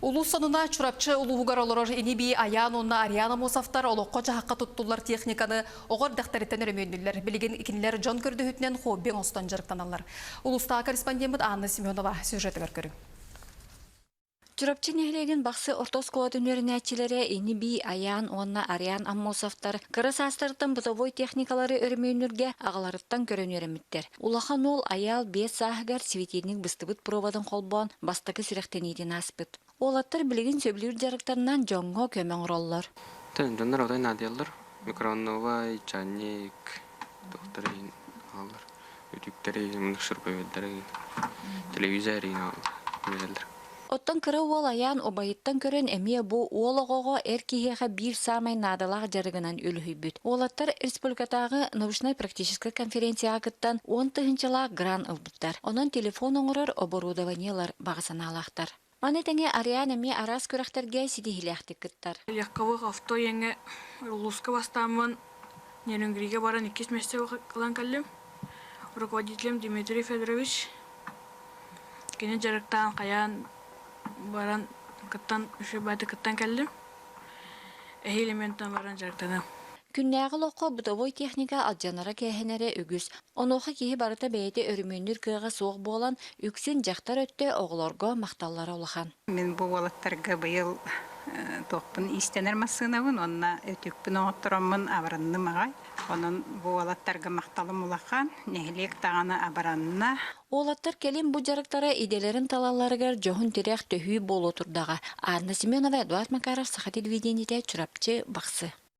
Улус сонуна чурапчы улуугар олорор инеби аян онна Ариана Мосафтар олоққа жаққа туттулар техниканы оғыр дақтареттен өрөмөндүлер. Билеген икинлер Джон көрдүхүтнен хоббен остан жарықтаналар. Улуста корреспондент Анна Семенова сюжеті көркөрү. Чурапчы нехлеген бақсы ортос коодунөрүн әчилері инеби аян онна Ариан Аммосафтар кырыс астыртын бытовой техникалары өрөмөндүрге ағаларыттан көрөнөрөмүттер. Улахан ол аял 5 саһыгар светильник быстыбыт пробадан колбон бастакы сирехтенидин аспыт. Олаттар билеген сөбүлүр жарыктарынан жоңго көмөң роллор. Тендондар одай надиялар, микроволновый, чайник, докторин алар, ütüktери, шырпы телевизорин алар. Оттан кыры ол аян обайыттан көрөн эмие бу уологого эркихеха бир самай надалах жарыгынан өлүхүйбүт. Олаттар республикатагы научно-практический конференция кыттан 10-тыгынчылаа гран ылбыттар. Онон телефон оңорор оборудованиялар багысаналахтар. Аны теңе Ариан эми арас көрөктерге сидихилэхтик кыттар. Яққабық авто еңе улуска бастамын Нерюнгриге баран 2 месте кылан каллым. Руководителем Дмитрий Федорович. Кене жарыктан каян баран кыттан үші байды кыттан каллым. Элементтан баран жарыктанам. Күннәгы лоққа бытовой техника алжанара кәһенере үгүс. Оноха киһи барыта бәйте өрмөннүр кыга соқ болан үксен жақтар өттө оғлорго мақталлары олахан. Мен бу валаттарга быйыл топпун истенер масынабын, онна өтүкпүн оңотторомун абаранны магай. Онун бу валаттарга макталым улахан, нехлек таганы абаранна. Олаттар келин бу жарыктара иделерин талаларыгар жохун терек төһүй болу турдага. Анна Семенова, Эдуард Макаров, Саха телевидениеде Чурапчы бақсы.